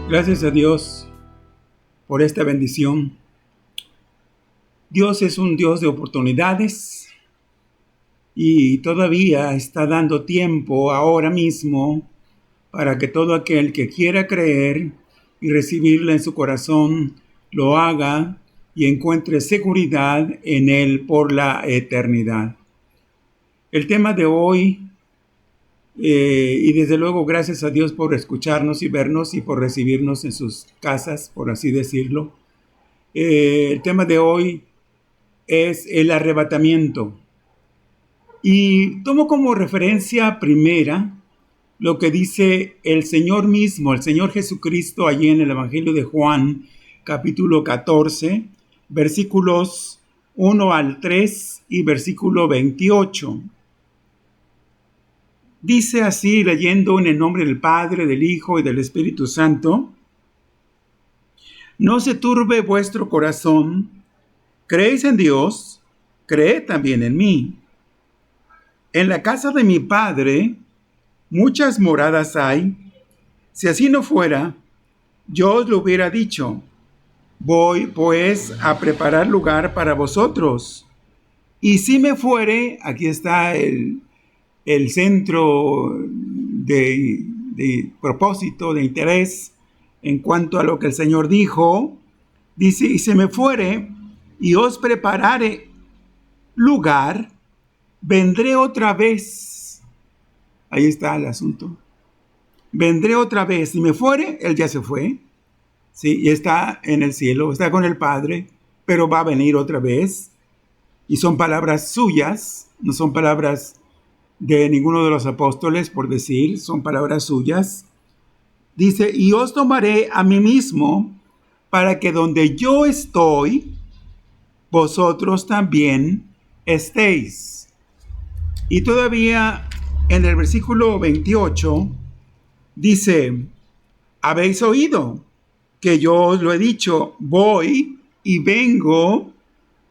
Gracias a Dios por esta bendición. Dios es un Dios de oportunidades y todavía está dando tiempo ahora mismo para que todo aquel que quiera creer y recibirla en su corazón lo haga y encuentre seguridad en Él por la eternidad. El tema de hoy, y desde luego gracias a Dios por escucharnos y vernos y por recibirnos en sus casas, por así decirlo. El tema de hoy es el arrebatamiento. Y tomo como referencia primera lo que dice el Señor mismo, el Señor Jesucristo, allí en el Evangelio de Juan, capítulo 14, versículos 1 al 3 y versículo 28. Dice así, leyendo en el nombre del Padre, del Hijo y del Espíritu Santo: No se turbe vuestro corazón, creéis en Dios, creed también en mí. En la casa de mi Padre muchas moradas hay. Si así no fuera, yo os lo hubiera dicho. Voy pues a preparar lugar para vosotros. Y si me fuere, aquí está el centro de propósito, de interés en cuanto a lo que el Señor dijo. Dice: y si me fuere y os preparare lugar, vendré otra vez. Ahí está el asunto. Vendré otra vez. Si me fuere, Él ya se fue. Sí, y está en el cielo, está con el Padre, pero va a venir otra vez. Y son palabras suyas, no son palabras de ninguno de los apóstoles, por decir, son palabras suyas. Dice: y os tomaré a mí mismo, para que donde yo estoy, vosotros también estéis. Y todavía en el versículo 28 dice: habéis oído que yo os lo he dicho, voy y vengo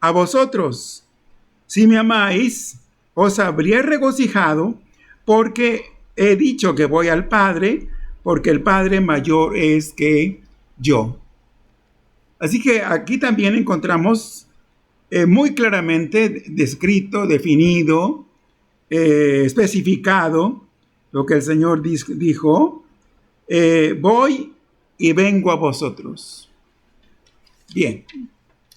a vosotros. Si me amáis, os habría regocijado, porque he dicho que voy al Padre, porque el Padre mayor es que yo. Así que aquí también encontramos muy claramente descrito, definido, especificado lo que el Señor dijo: voy y vengo a vosotros. Bien,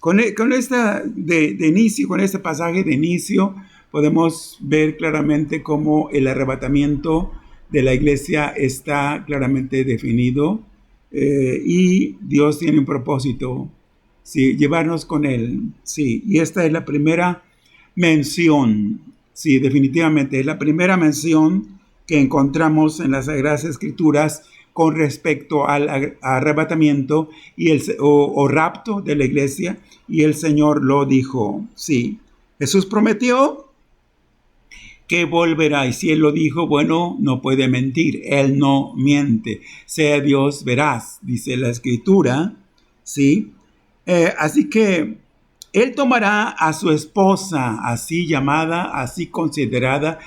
con esta de inicio, con este pasaje de inicio, podemos ver claramente cómo el arrebatamiento de la iglesia está claramente definido, y Dios tiene un propósito, sí, llevarnos con Él. Sí, y esta es la primera mención, sí, definitivamente es la primera mención que encontramos en las Sagradas Escrituras con respecto al arrebatamiento y o rapto de la iglesia, y el Señor lo dijo. Sí, Jesús prometió que volverá, y si Él lo dijo, bueno, no puede mentir, Él no miente. Sea Dios veraz, dice la Escritura, ¿sí? Así que Él tomará a su esposa, así llamada, así considerada,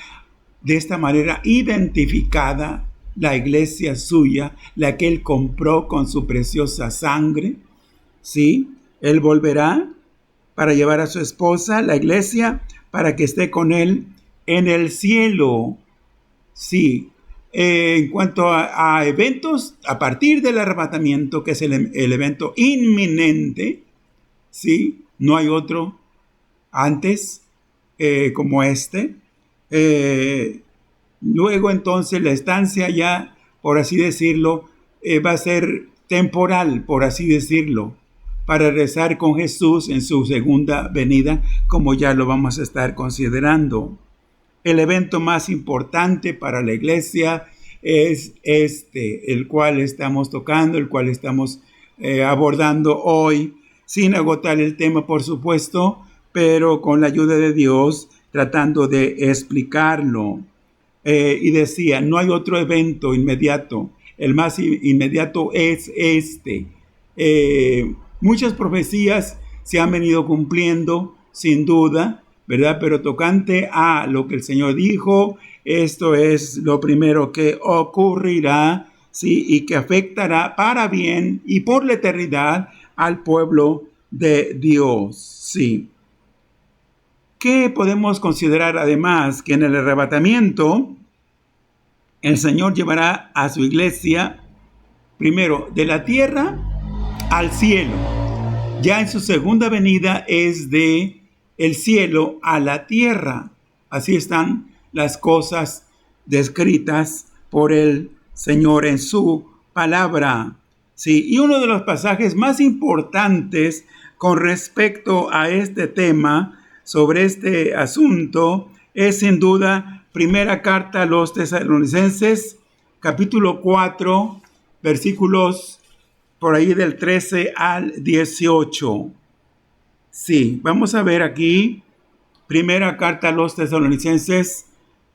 de esta manera identificada, la iglesia suya, la que Él compró con su preciosa sangre, ¿sí? Él volverá para llevar a su esposa, la iglesia, para que esté con Él en el cielo. Sí, En cuanto a eventos, a partir del arrebatamiento, que es el evento inminente, ¿sí? No hay otro antes como este. Luego entonces la estancia ya, por así decirlo, va a ser temporal, por así decirlo, para rezar con Jesús en su segunda venida, como ya lo vamos a estar considerando. El evento más importante para la iglesia es el cual estamos tocando, el cual estamos abordando hoy, sin agotar el tema, por supuesto, pero con la ayuda de Dios, tratando de explicarlo. Y decía, no hay otro evento inmediato, el más inmediato es este. Muchas profecías se han venido cumpliendo, sin duda, ¿verdad? Pero tocante a lo que el Señor dijo, esto es lo primero que ocurrirá, ¿sí? Y que afectará para bien y por la eternidad al pueblo de Dios, ¿sí? ¿Qué podemos considerar además? Que en el arrebatamiento el Señor llevará a su iglesia primero de la tierra al cielo. Ya en su segunda venida es de el cielo a la tierra. Así están las cosas descritas por el Señor en su palabra. Sí, y uno de los pasajes más importantes con respecto a este tema, sobre este asunto, es sin duda primera carta a los Tesalonicenses, capítulo 4, versículos por ahí del 13 al 18. Sí, vamos a ver aquí, primera carta a los Tesalonicenses,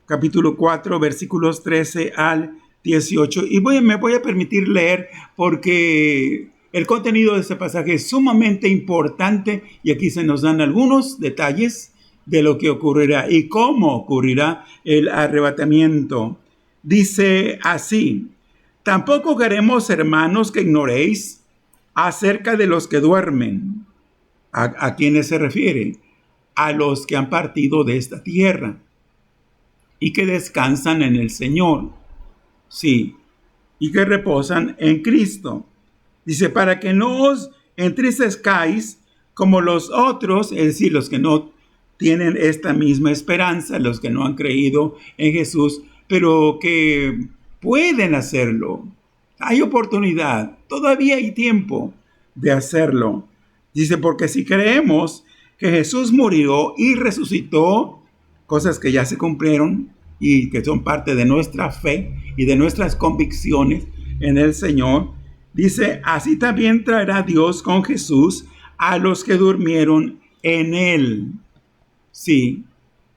capítulo 4, versículos 13 al 18. Y me voy a permitir leer porque el contenido de este pasaje es sumamente importante y aquí se nos dan algunos detalles de lo que ocurrirá y cómo ocurrirá el arrebatamiento. Dice así: tampoco queremos, hermanos, que ignoréis acerca de los que duermen. ¿A quiénes se refiere? A los que han partido de esta tierra y que descansan en el Señor. Sí, y que reposan en Cristo. Dice, para que no os entristezcáis como los otros, es decir, los que no tienen esta misma esperanza, los que no han creído en Jesús, pero que pueden hacerlo. Hay oportunidad, todavía hay tiempo de hacerlo. Dice, porque si creemos que Jesús murió y resucitó, cosas que ya se cumplieron y que son parte de nuestra fe y de nuestras convicciones en el Señor, dice, así también traerá Dios con Jesús a los que durmieron en él. Sí,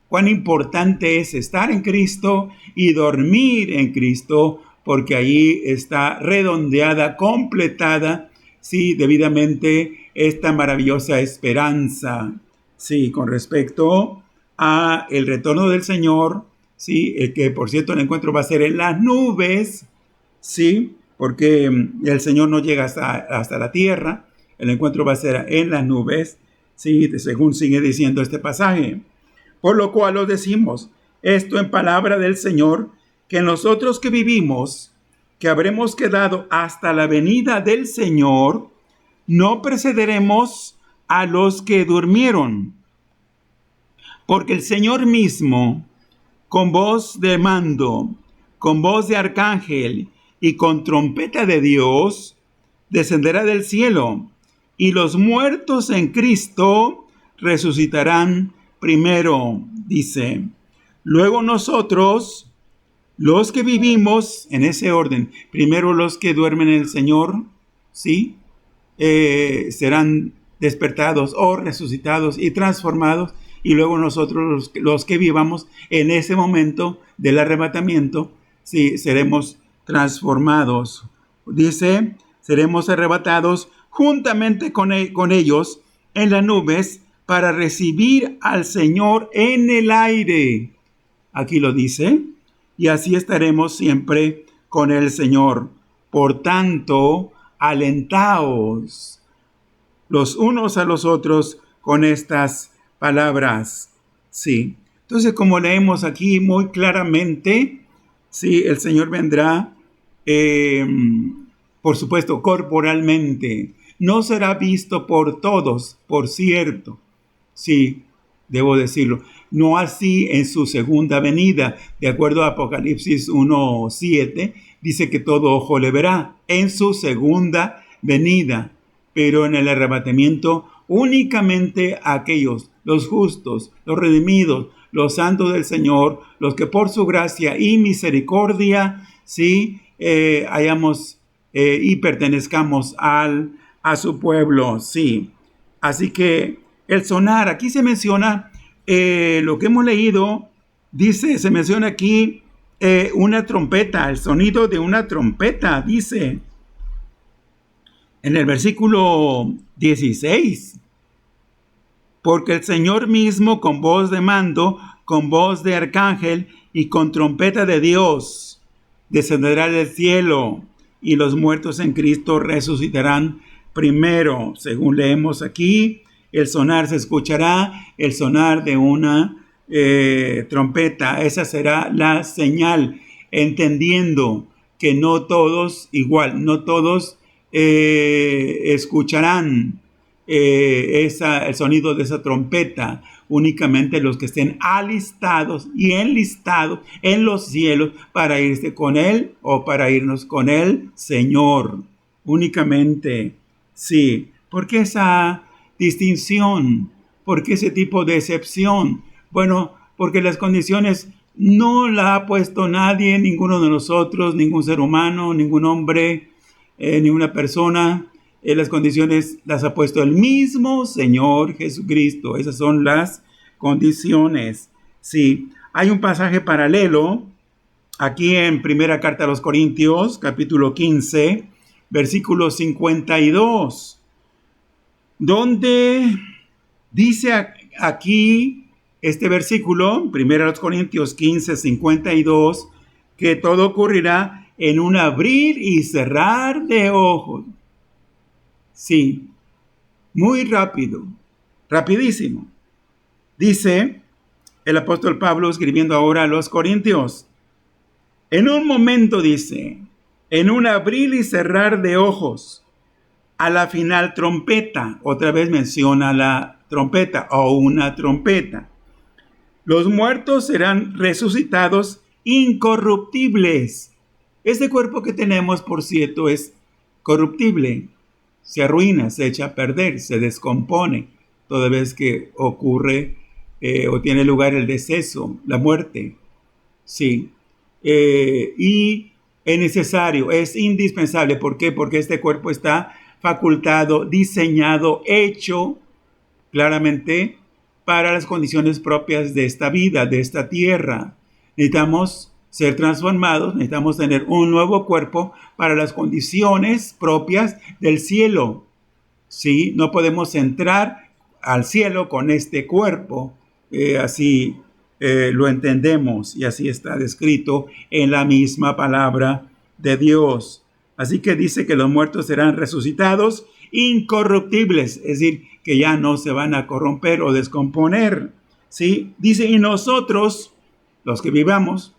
cuán importante es estar en Cristo y dormir en Cristo, porque ahí está redondeada, completada, sí, debidamente esta maravillosa esperanza, sí, con respecto a el retorno del Señor, sí, el que por cierto el encuentro va a ser en las nubes, sí, porque el Señor no llega hasta la tierra, el encuentro va a ser en las nubes, sí, según sigue diciendo este pasaje. Por lo cual os decimos esto en palabra del Señor, que nosotros que vivimos, que habremos quedado hasta la venida del Señor, no precederemos a los que durmieron. Porque el Señor mismo, con voz de mando, con voz de arcángel y con trompeta de Dios, descenderá del cielo, y los muertos en Cristo resucitarán primero, dice. Luego nosotros, los que vivimos, en ese orden, primero los que duermen en el Señor, ¿sí? Serán despertados o resucitados y transformados, y luego nosotros los que vivamos en ese momento del arrebatamiento, sí, seremos transformados. Dice, seremos arrebatados juntamente con ellos en las nubes para recibir al Señor en el aire. Aquí lo dice, y así estaremos siempre con el Señor. Por tanto, alentaos los unos a los otros con estas palabras. Sí. Entonces, como leemos aquí muy claramente, Sí, el Señor vendrá, eh, por supuesto, corporalmente. No será visto por todos, por cierto. Sí, debo decirlo. No así en su segunda venida. De acuerdo a Apocalipsis 1:7, dice que todo ojo le verá en su segunda venida. Pero en el arrebatamiento únicamente aquellos, los justos, los redimidos, los santos del Señor, los que por su gracia y misericordia, sí, hayamos y pertenezcamos a su pueblo, sí. Así que el sonar, aquí se menciona lo que hemos leído, dice, se menciona aquí una trompeta, el sonido de una trompeta, dice en el versículo 16, porque el Señor mismo con voz de mando, con voz de arcángel y con trompeta de Dios descenderá del cielo, y los muertos en Cristo resucitarán primero. Según leemos aquí, el sonar se escuchará, el sonar de una trompeta. Esa será la señal, entendiendo que no todos no todos escucharán el sonido de esa trompeta. Únicamente los que estén alistados y enlistados en los cielos para irse con Él o para irnos con el Señor. Únicamente, sí. ¿Por qué esa distinción? ¿Por qué ese tipo de excepción? Bueno, porque las condiciones no la ha puesto nadie, ninguno de nosotros, ningún ser humano, ningún hombre, ninguna persona. Las condiciones las ha puesto el mismo Señor Jesucristo. Esas son las condiciones. Sí, hay un pasaje paralelo aquí en Primera Carta a los Corintios, capítulo 15, versículo 52, donde dice aquí este versículo, Primera a los Corintios 15, 52, que todo ocurrirá en un abrir y cerrar de ojos. Sí, muy rápido, rapidísimo. Dice el apóstol Pablo escribiendo ahora a los Corintios. En un momento, dice, en un abrir y cerrar de ojos, a la final trompeta, otra vez menciona la trompeta o una trompeta. Los muertos serán resucitados incorruptibles. Este cuerpo que tenemos, por cierto, es corruptible. Se arruina, se echa a perder, se descompone toda vez que ocurre o tiene lugar el deceso, la muerte. Sí. Y es necesario, es indispensable. ¿Por qué? Porque este cuerpo está facultado, diseñado, hecho claramente para las condiciones propias de esta vida, de esta tierra. Necesitamos ser transformados, necesitamos tener un nuevo cuerpo para las condiciones propias del cielo. ¿Sí? No podemos entrar al cielo con este cuerpo, así lo entendemos y así está descrito en la misma palabra de Dios. Así que dice que los muertos serán resucitados incorruptibles, es decir, que ya no se van a corromper o descomponer. ¿Sí? Dice, y nosotros, los que vivamos,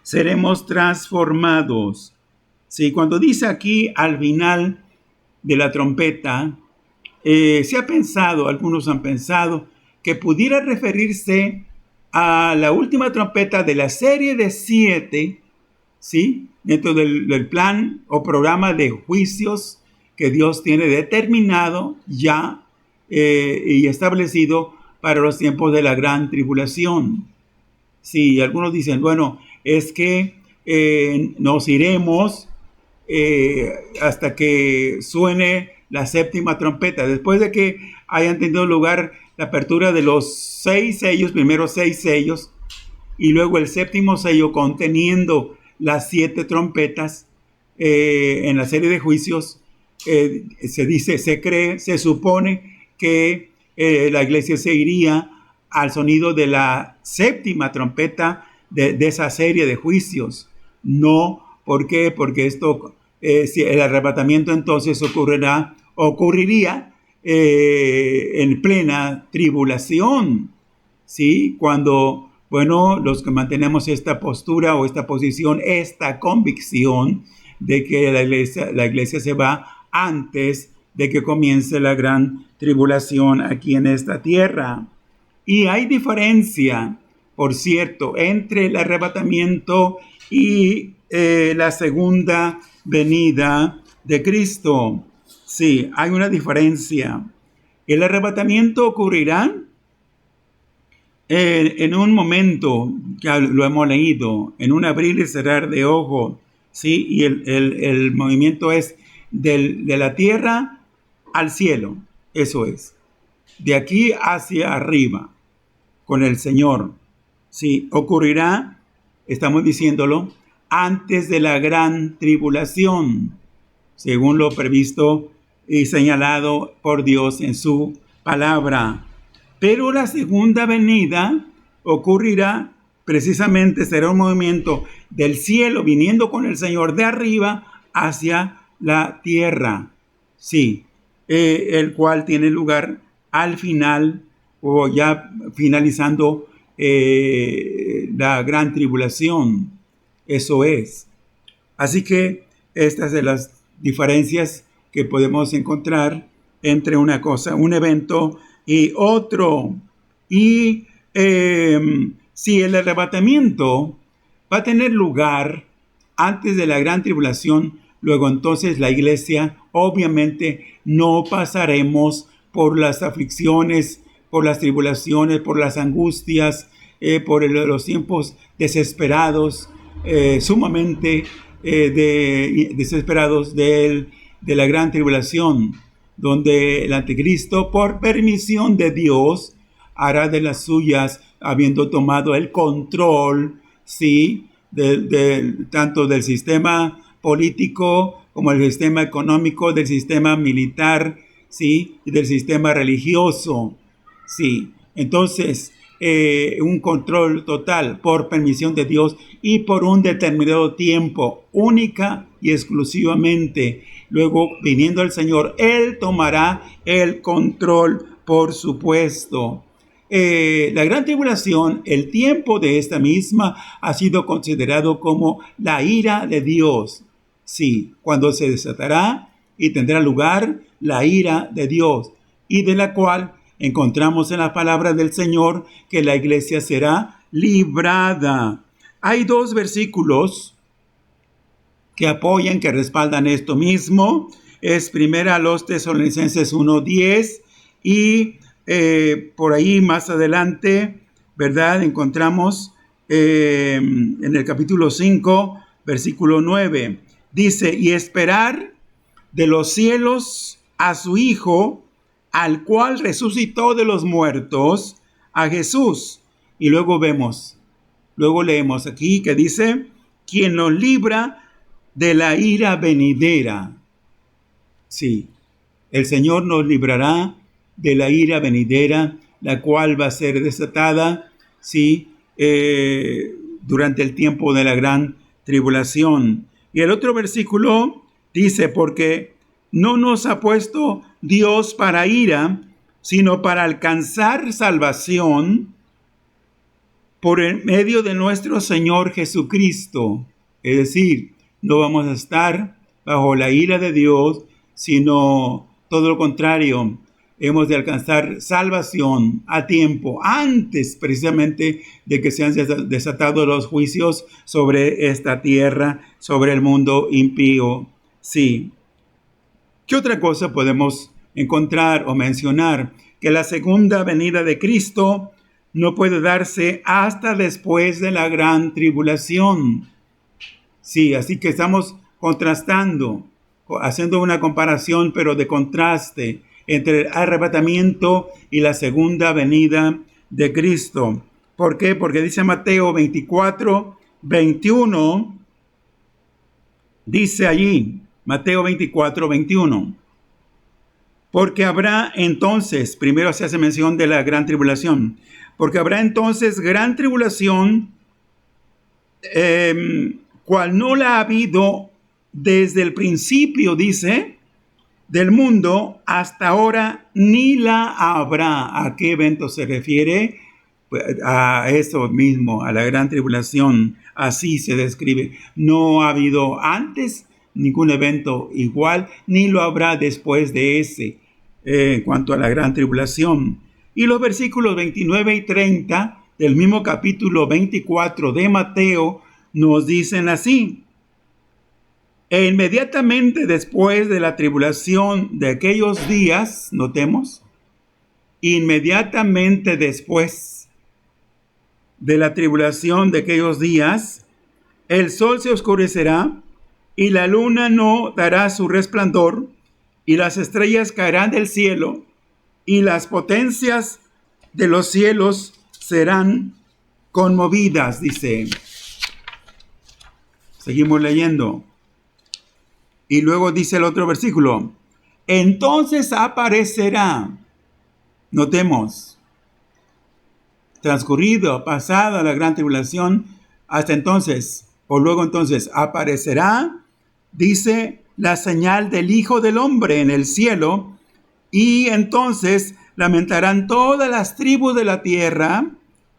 seremos transformados. ¿Sí? Cuando dice aquí al final de la trompeta, se ha pensado, algunos han pensado, que pudiera referirse a la última trompeta de la serie de 7, ¿sí? Dentro del plan o programa de juicios que Dios tiene determinado ya y establecido para los tiempos de la gran tribulación. Sí, algunos dicen, bueno, es que nos iremos hasta que suene la séptima trompeta. Después de que hayan tenido lugar la apertura de los 6 sellos, primeros 6 sellos, y luego el séptimo sello conteniendo las 7 trompetas en la serie de juicios, se dice, se cree, se supone que la iglesia se iría al sonido de la séptima trompeta de esa serie de juicios. No, ¿por qué? Porque esto, si el arrebatamiento entonces ocurriría en plena tribulación, ¿sí? Cuando Bueno, los que mantenemos esta postura o esta posición, esta convicción de que la iglesia se va antes de que comience la gran tribulación aquí en esta tierra. Y hay diferencia, por cierto, entre el arrebatamiento y la segunda venida de Cristo. Sí, hay una diferencia. El arrebatamiento ocurrirá en un momento, que lo hemos leído, en un abrir y cerrar de ojo, ¿sí? Y el movimiento es de la tierra al cielo, eso es. De aquí hacia arriba, con el Señor. Sí, ocurrirá, estamos diciéndolo, antes de la gran tribulación, según lo previsto y señalado por Dios en su palabra. Pero la segunda venida ocurrirá precisamente, será un movimiento del cielo viniendo con el Señor de arriba hacia la tierra. Sí, el cual tiene lugar al final o ya finalizando la gran tribulación. Eso es. Así que estas son las diferencias que podemos encontrar entre una cosa, un evento y otro. Y si el arrebatamiento va a tener lugar antes de la gran tribulación, luego entonces la iglesia obviamente no pasaremos por las aflicciones, por las tribulaciones, por las angustias, por los tiempos desesperados, sumamente desesperados de la gran tribulación, donde el anticristo, por permisión de Dios, hará de las suyas, habiendo tomado el control, sí, tanto del sistema político como del sistema económico, del sistema militar, sí, y del sistema religioso, sí. Entonces, un control total por permisión de Dios y por un determinado tiempo, única y exclusivamente. Luego, viniendo el Señor, Él tomará el control, por supuesto. La gran tribulación, el tiempo de esta misma, ha sido considerado como la ira de Dios. Sí, cuando se desatará y tendrá lugar la ira de Dios, y de la cual encontramos en la palabra del Señor que la iglesia será librada. Hay dos versículos que apoyan, que respaldan esto mismo. Es primera a los Tesalonicenses 1:10 y por ahí más adelante, ¿verdad? Encontramos en el capítulo 5, versículo 9. Dice, y esperar de los cielos a su Hijo, al cual resucitó de los muertos, a Jesús. Y luego leemos aquí que dice, quien nos libra de la ira venidera. Sí, el Señor nos librará de la ira venidera, la cual va a ser desatada, sí, durante el tiempo de la gran tribulación. Y el otro versículo dice, porque no nos ha puesto Dios para ira, sino para alcanzar salvación por el medio de nuestro Señor Jesucristo. Es decir, no vamos a estar bajo la ira de Dios, sino todo lo contrario. Hemos de alcanzar salvación a tiempo, antes precisamente de que sean desatados los juicios sobre esta tierra, sobre el mundo impío. Sí. ¿Qué otra cosa podemos encontrar o mencionar? Que la segunda venida de Cristo no puede darse hasta después de la gran tribulación. Sí, así que estamos contrastando, haciendo una comparación, pero de contraste, entre el arrebatamiento y la segunda venida de Cristo. ¿Por qué? Porque dice Mateo 24:21, dice allí, Mateo 24:21, porque habrá entonces, primero se hace mención de la gran tribulación, porque habrá entonces gran tribulación, cual no la ha habido desde el principio, dice, del mundo hasta ahora, ni la habrá. ¿A qué evento se refiere? a eso mismo, a la gran tribulación, así se describe. No ha habido antes ningún evento igual, ni lo habrá después de ese, en cuanto a la gran tribulación. Y los versículos 29 y 30 del mismo capítulo 24 de Mateo nos dicen así: e inmediatamente después de la tribulación de aquellos días, notemos, inmediatamente después de la tribulación de aquellos días, el sol se oscurecerá y la luna no dará su resplandor y las estrellas caerán del cielo y las potencias de los cielos serán conmovidas, dice. Seguimos leyendo. Y luego dice el otro versículo: entonces aparecerá. Notemos, transcurrido, pasada la gran tribulación, hasta entonces, o luego entonces, aparecerá, dice, la señal del Hijo del Hombre en el cielo, y entonces lamentarán todas las tribus de la tierra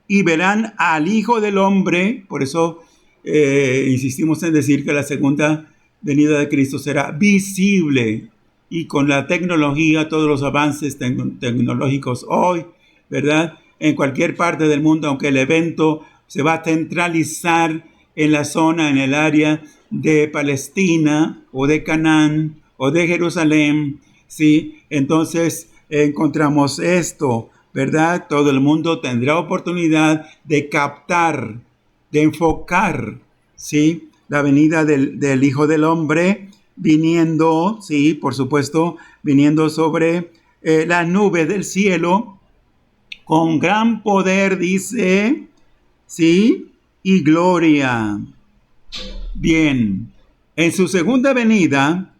y verán al Hijo del Hombre. Por eso insistimos en decir que la segunda venida de Cristo será visible, y con la tecnología, todos los avances tecnológicos hoy, ¿verdad? En cualquier parte del mundo, aunque el evento se va a centralizar en la zona, en el área de Palestina o de Canaán o de Jerusalén, ¿sí? Entonces encontramos esto, ¿verdad? Todo el mundo tendrá oportunidad de captar, de enfocar, ¿sí?, la venida del Hijo del Hombre viniendo, sí, por supuesto, viniendo sobre la nube del cielo con gran poder, dice, sí, y gloria. Bien, en su segunda venida,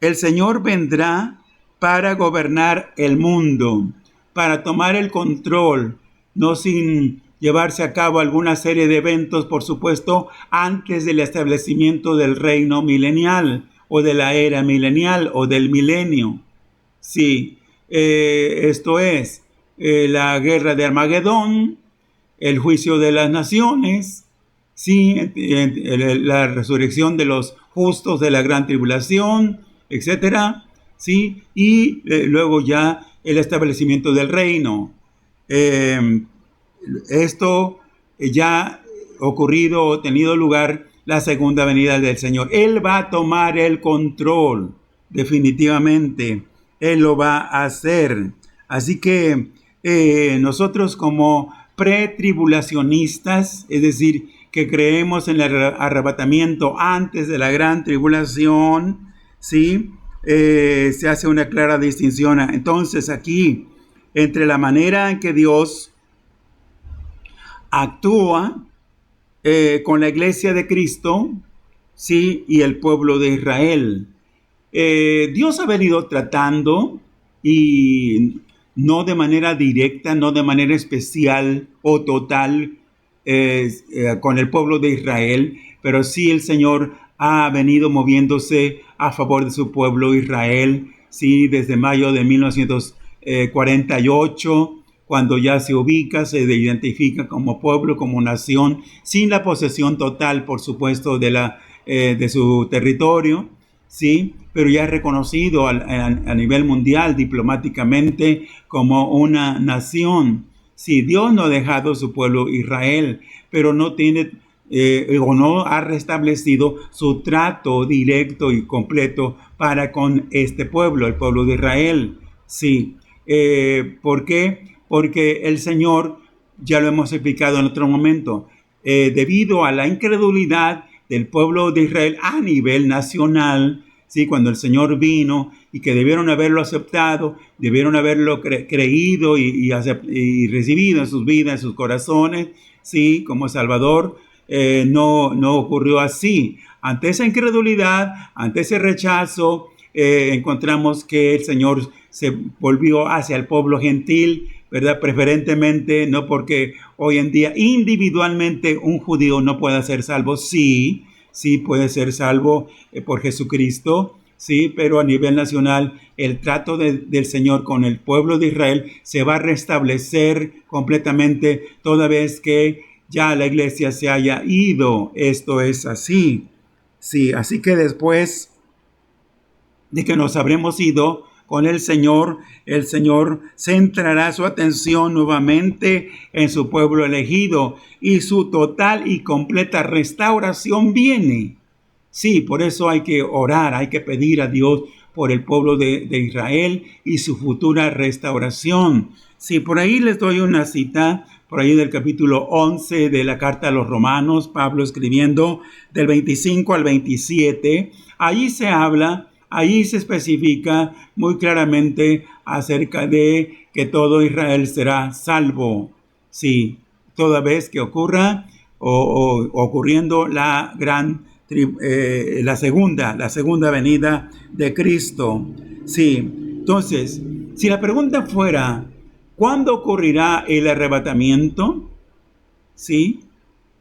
el Señor vendrá para gobernar el mundo, para tomar el control, no sin llevarse a cabo alguna serie de eventos, por supuesto, antes del establecimiento del reino milenial, o de la era milenial, o del milenio. Sí, esto es la guerra de Armagedón, el juicio de las naciones, sí, la resurrección de los justos de la gran tribulación, etcétera, sí, y luego ya el establecimiento del reino. Esto ya ocurrido, tenido lugar la segunda venida del Señor. Él va a tomar el control, definitivamente. Él lo va a hacer. Así que nosotros como pretribulacionistas, es decir, que creemos en el arrebatamiento antes de la gran tribulación, ¿sí? Se hace una clara distinción entonces aquí entre la manera en que Dios actúa con la iglesia de Cristo, sí, y el pueblo de Israel. Dios ha venido tratando, y no de manera directa, no de manera especial o total con el pueblo de Israel, pero sí el Señor ha venido moviéndose a favor de su pueblo Israel, sí, desde mayo de 1948, cuando ya se ubica, se identifica como pueblo, como nación, sin la posesión total, por supuesto, de su territorio, ¿sí? Pero ya es reconocido a nivel mundial diplomáticamente como una nación. Sí, Dios no ha dejado su pueblo Israel, pero no tiene o no ha restablecido su trato directo y completo para con este pueblo, el pueblo de Israel. Sí, ¿por qué? Porque el Señor, ya lo hemos explicado en otro momento, debido a la incredulidad del pueblo de Israel a nivel nacional, ¿sí? Cuando el Señor vino, y que debieron haberlo aceptado, debieron haberlo creído y recibido en sus vidas, en sus corazones, ¿sí? Como Salvador, no ocurrió así. Ante esa incredulidad, ante ese rechazo, encontramos que el Señor se volvió hacia el pueblo gentil, ¿verdad? Preferentemente, no porque hoy en día individualmente un judío no pueda ser salvo. Sí puede ser salvo por Jesucristo, sí, pero a nivel nacional el trato del Señor con el pueblo de Israel se va a restablecer completamente toda vez que ya la iglesia se haya ido. Esto es así. Sí, así que después de que nos habremos ido con el Señor centrará su atención nuevamente en su pueblo elegido y su total y completa restauración viene. Sí, por eso hay que orar, hay que pedir a Dios por el pueblo de Israel y su futura restauración. Sí, por ahí les doy una cita, por ahí del capítulo 11 de la carta a los Romanos, Pablo escribiendo del 25 al 27. Allí se habla, allí se especifica muy claramente acerca de que todo Israel será salvo. Sí, toda vez que ocurra o ocurriendo la la segunda venida de Cristo. Sí, entonces, si la pregunta fuera, ¿cuándo ocurrirá el arrebatamiento? Sí,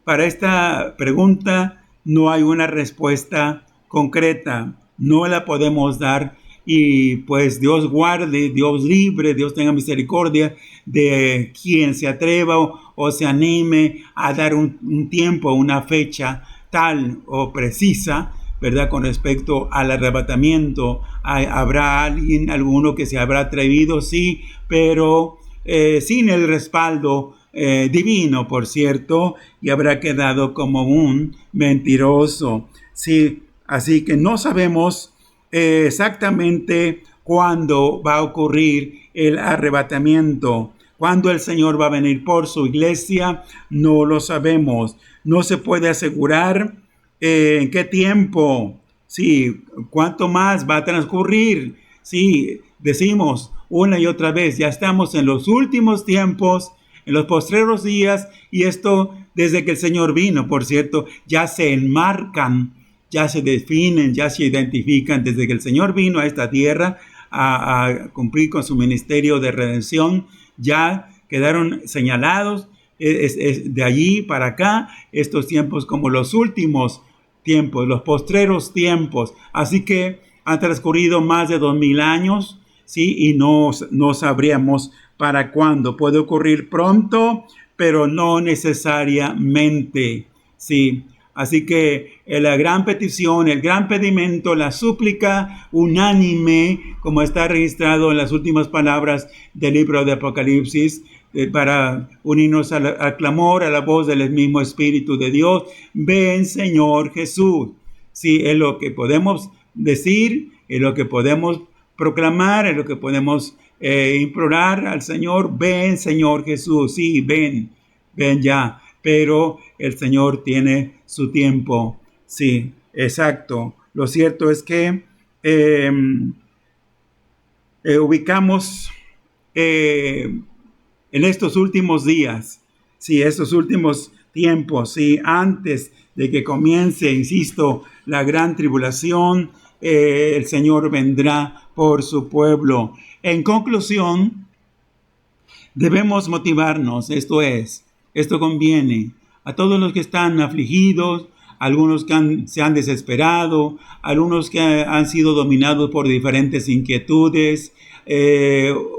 para esta pregunta no hay una respuesta concreta, no la podemos dar y pues Dios guarde, Dios libre, Dios tenga misericordia de quien se atreva o se anime a dar un tiempo, una fecha tal o precisa, ¿verdad? Con respecto al arrebatamiento. Habrá alguno que se habrá atrevido, sí, pero sin el respaldo divino, por cierto, y habrá quedado como un mentiroso. Sí, así que no sabemos exactamente cuándo va a ocurrir el arrebatamiento. Cuándo el Señor va a venir por su iglesia, no lo sabemos. No se puede asegurar en qué tiempo, sí, cuánto más va a transcurrir. Sí, decimos una y otra vez, ya estamos en los últimos tiempos, en los postreros días, y esto desde que el Señor vino, por cierto, ya se enmarcan, ya se definen, ya se identifican desde que el Señor vino a esta tierra a cumplir con su ministerio de redención, ya quedaron señalados de allí para acá estos tiempos como los últimos tiempos, los postreros tiempos. Así que han transcurrido más de 2000 años, ¿sí? Y no sabríamos para cuándo. Puede ocurrir pronto, pero no necesariamente, ¿sí? Así que la gran petición, el gran pedimento, la súplica unánime, como está registrado en las últimas palabras del libro de Apocalipsis, para unirnos al clamor, a la voz del mismo Espíritu de Dios. Ven, Señor Jesús. Sí, es lo que podemos decir, es lo que podemos proclamar, es lo que podemos implorar al Señor. Ven, Señor Jesús. Sí, ven ya. Pero el Señor tiene su tiempo. Sí, exacto. Lo cierto es que ubicamos en estos últimos días, sí, estos últimos tiempos, sí, antes de que comience, insisto, la gran tribulación, el Señor vendrá por su pueblo. En conclusión, debemos motivarnos, esto conviene a todos los que están afligidos, algunos que se han desesperado, algunos que han sido dominados por diferentes inquietudes,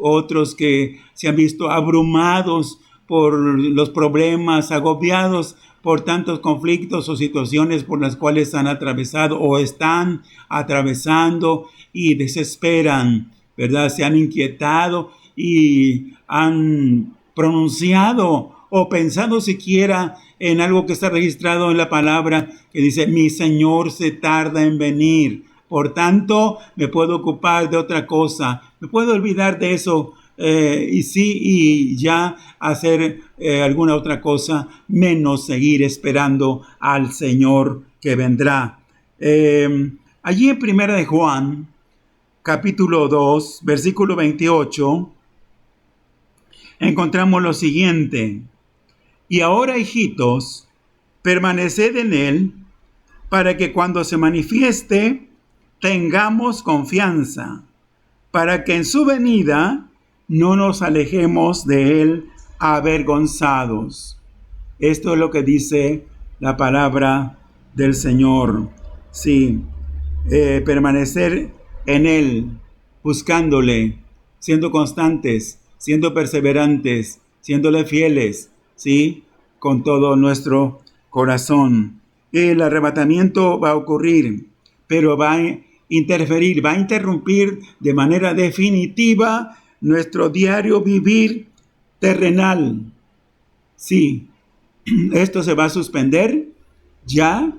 otros que se han visto abrumados por los problemas, agobiados por tantos conflictos o situaciones por las cuales han atravesado o están atravesando y desesperan, ¿verdad? Se han inquietado y han pronunciado o pensado siquiera en algo que está registrado en la palabra que dice: mi Señor se tarda en venir, por tanto me puedo ocupar de otra cosa, me puedo olvidar de eso y ya hacer alguna otra cosa, menos seguir esperando al Señor que vendrá. Allí en Primera de Juan, capítulo 2, versículo 28, encontramos lo siguiente: y ahora, hijitos, permaneced en él, para que cuando se manifieste tengamos confianza, para que en su venida no nos alejemos de él avergonzados. Esto es lo que dice la palabra del Señor. Sí, permanecer en Él, buscándole, siendo constantes, siendo perseverantes, siéndole fieles, ¿sí? Con todo nuestro corazón. El arrebatamiento va a ocurrir, pero va a interferir, va a interrumpir de manera definitiva nuestro diario vivir terrenal. Sí, esto se va a suspender ya,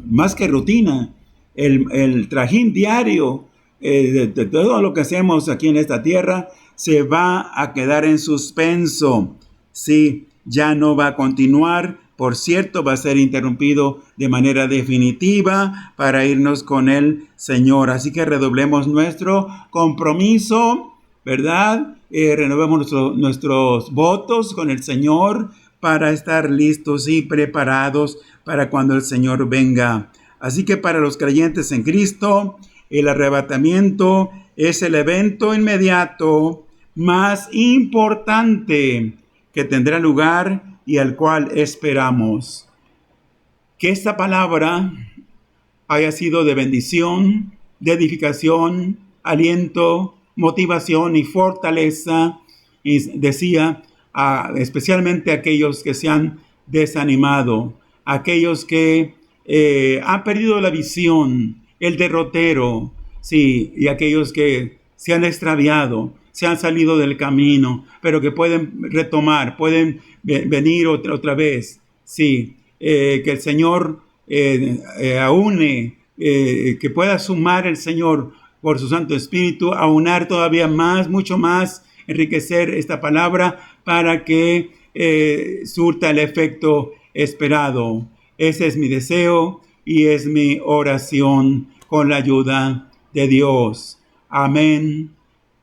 más que rutina, el trajín diario de todo lo que hacemos aquí en esta tierra se va a quedar en suspenso. Sí, ya no va a continuar. Por cierto, va a ser interrumpido de manera definitiva para irnos con el Señor. Así que redoblemos nuestro compromiso, ¿verdad? Renovemos nuestros votos con el Señor para estar listos y preparados para cuando el Señor venga. Así que para los creyentes en Cristo, el arrebatamiento es el evento inmediato más importante que tendrá lugar y al cual esperamos. Que esta palabra haya sido de bendición, de edificación, aliento, motivación y fortaleza. Y decía, especialmente aquellos que se han desanimado, aquellos que han perdido la visión, el derrotero, sí, y aquellos que se han extraviado, se han salido del camino, pero que pueden retomar, pueden venir otra vez, sí, que el Señor aúne, que pueda sumar el Señor por su Santo Espíritu, aunar todavía más, mucho más, enriquecer esta palabra para que surta el efecto esperado. Ese es mi deseo y es mi oración con la ayuda de Dios. Amén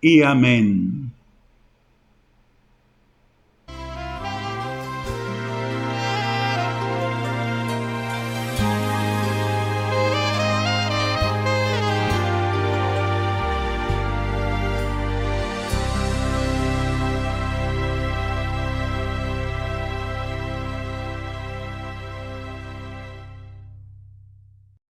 y amén.